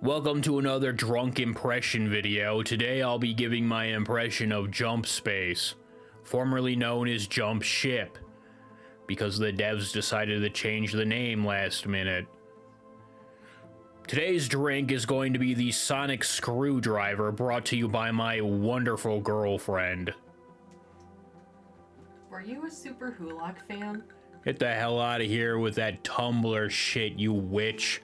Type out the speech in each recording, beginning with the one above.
Welcome to another drunk impression video. Today I'll be giving my impression of Jump Space, formerly known as Jump Ship, because the devs decided to change the name last minute. Today's drink is going to be the Sonic Screwdriver, brought to you by my wonderful girlfriend. Were you a Super Hulock fan? Get the hell out of here with that Tumblr shit, you witch.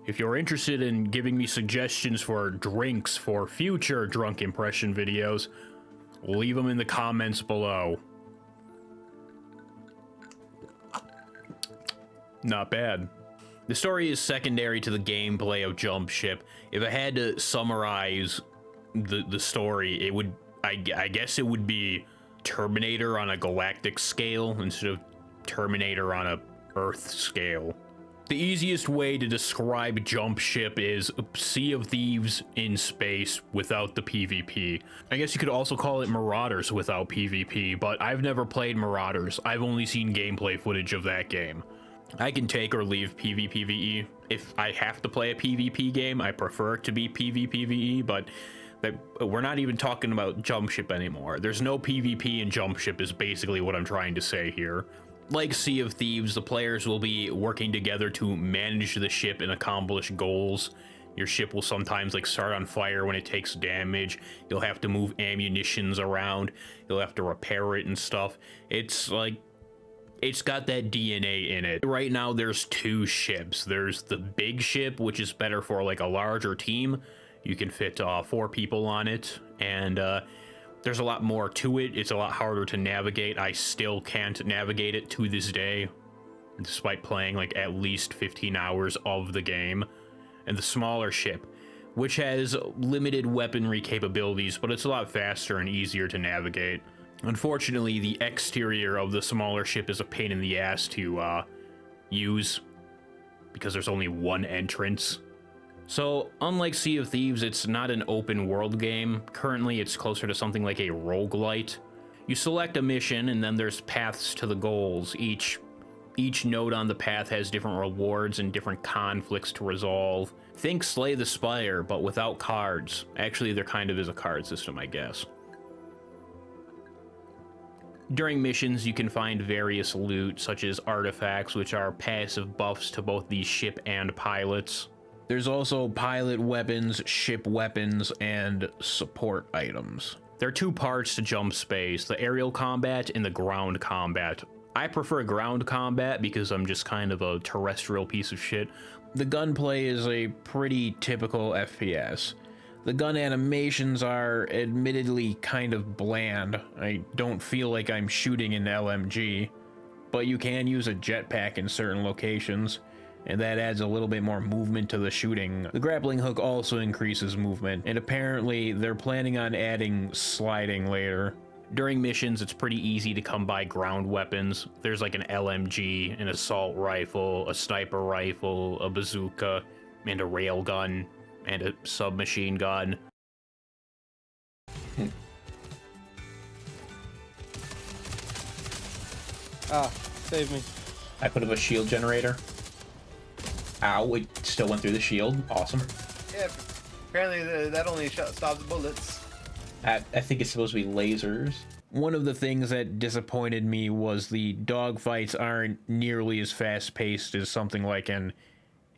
If you're interested in giving me suggestions for drinks for future drunk impression videos, leave them in the comments below. Not bad. The story is secondary to the gameplay of Jump Ship. If I had to summarize the story, it would, I guess it would be Terminator on a galactic scale instead of Terminator on a Earth scale. The easiest way to describe Jump Ship is Sea of Thieves in space without the PvP. I guess you could also call it Marauders without PvP, but I've never played Marauders. I've only seen gameplay footage of that game. I can take or leave PvPvE. If I have to play a PvP game, I prefer it to be PvPvE, but we're not even talking about Jump Ship anymore. There's no PvP in Jump Ship is basically what I'm trying to say here. Like Sea of Thieves, the players will be working together to manage the ship and accomplish goals. Your ship will sometimes start on fire when it takes damage. You'll have to move ammunitions around. You'll have to repair it and stuff. It's got that DNA in it. Right now there's two ships. There's the big ship, which is better for a larger team. You can fit 4 people on it, and there's a lot more to it. It's a lot harder to navigate. I still can't navigate it to this day, despite playing at least 15 hours of the game. And the smaller ship, which has limited weaponry capabilities, but it's a lot faster and easier to navigate. Unfortunately, the exterior of the smaller ship is a pain in the ass to use, because there's only one entrance. So, unlike Sea of Thieves, it's not an open world game. Currently, it's closer to something like a roguelite. You select a mission, and then there's paths to the goals. Each node on the path has different rewards and different conflicts to resolve. Think Slay the Spire, but without cards. Actually, there kind of is a card system, I guess. During missions, you can find various loot, such as artifacts, which are passive buffs to both the ship and pilots. There's also pilot weapons, ship weapons, and support items. There are 2 parts to Jump Space, the aerial combat and the ground combat. I prefer ground combat because I'm just kind of a terrestrial piece of shit. The gunplay is a pretty typical FPS. The gun animations are admittedly kind of bland. I don't feel like I'm shooting an LMG, but you can use a jetpack in certain locations, and that adds a little bit more movement to the shooting. The grappling hook also increases movement, and apparently they're planning on adding sliding later. During missions, it's pretty easy to come by ground weapons. There's an LMG, an assault rifle, a sniper rifle, a bazooka, and a railgun, and a submachine gun. Save me. I put up a shield generator. Ow, it still went through the shield. Awesome. Yeah, apparently that only stops bullets. I think it's supposed to be lasers. One of the things that disappointed me was the dogfights aren't nearly as fast-paced as something like an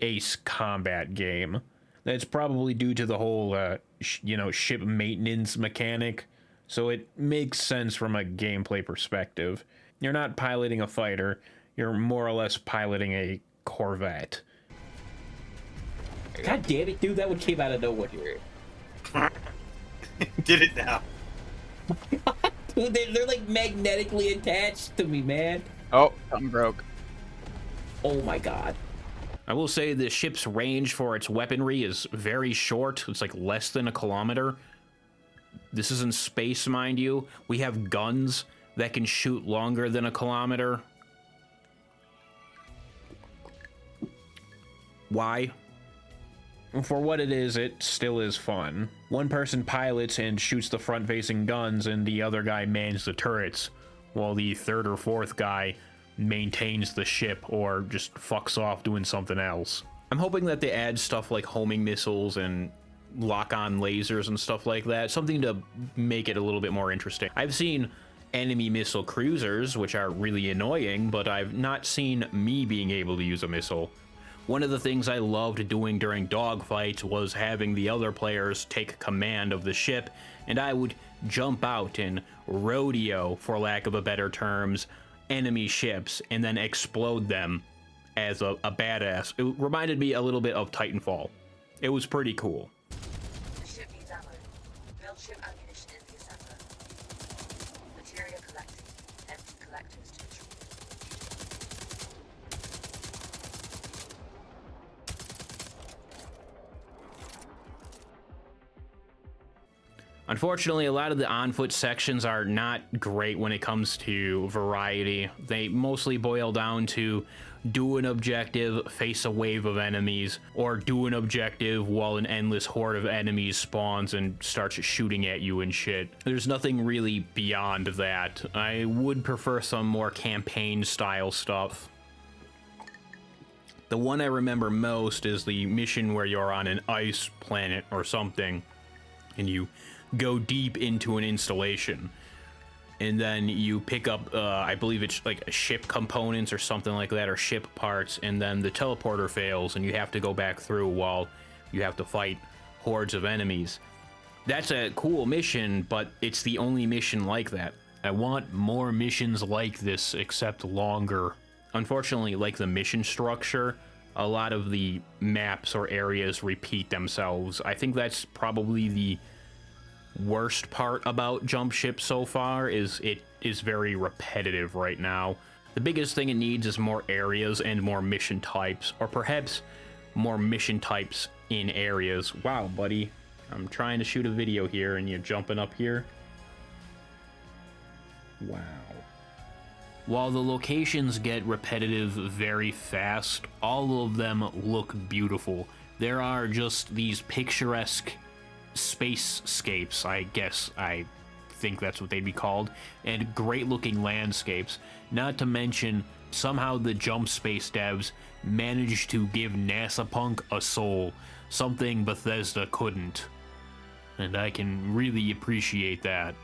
Ace Combat game. That's probably due to the whole, ship maintenance mechanic, so it makes sense from a gameplay perspective. You're not piloting a fighter, you're more or less piloting a Corvette. God damn it, dude, that one came out of nowhere here. Did it now. Dude, they're magnetically attached to me, man. Oh, something broke. Oh my god. I will say the ship's range for its weaponry is very short. It's less than a kilometer. This is in space, mind you. We have guns that can shoot longer than a kilometer. Why? For what it is, it still is fun. One person pilots and shoots the front-facing guns, and the other guy mans the turrets, while the 3rd or 4th guy maintains the ship or just fucks off doing something else. I'm hoping that they add stuff like homing missiles and lock-on lasers and stuff like that, something to make it a little bit more interesting. I've seen enemy missile cruisers, which are really annoying, but I've not seen me being able to use a missile. One of the things I loved doing during dogfights was having the other players take command of the ship, and I would jump out and rodeo, for lack of a better terms, enemy ships and then explode them as a badass. It reminded me a little bit of Titanfall. It was pretty cool. The ship needs ammo. Build ship ammunition in the assembler. Material collecting. Empty collectors to retrieve. Unfortunately, a lot of the on-foot sections are not great when it comes to variety. They mostly boil down to do an objective, face a wave of enemies, or do an objective while an endless horde of enemies spawns and starts shooting at you and shit. There's nothing really beyond that. I would prefer some more campaign-style stuff. The one I remember most is the mission where you're on an ice planet or something, and you go deep into an installation, and then you pick up I believe it's like a ship components or something like that, or ship parts, and then the teleporter fails and you have to go back through while you have to fight hordes of enemies. That's a cool mission, but it's the only mission like that. I want more missions like this, except longer. Unfortunately, like the mission structure, a lot of the maps or areas repeat themselves. I think that's probably the worst part about Jump Ship so far, is it is very repetitive right now. The biggest thing it needs is more areas and more mission types, or perhaps more mission types in areas. Wow, buddy, I'm trying to shoot a video here and you're jumping up here. Wow. While the locations get repetitive very fast, all of them look beautiful. There are just these picturesque spacescapes, I think that's what they'd be called, and great looking landscapes. Not to mention, somehow the Jump Space devs managed to give NASA Punk a soul, something Bethesda couldn't. And I can really appreciate that.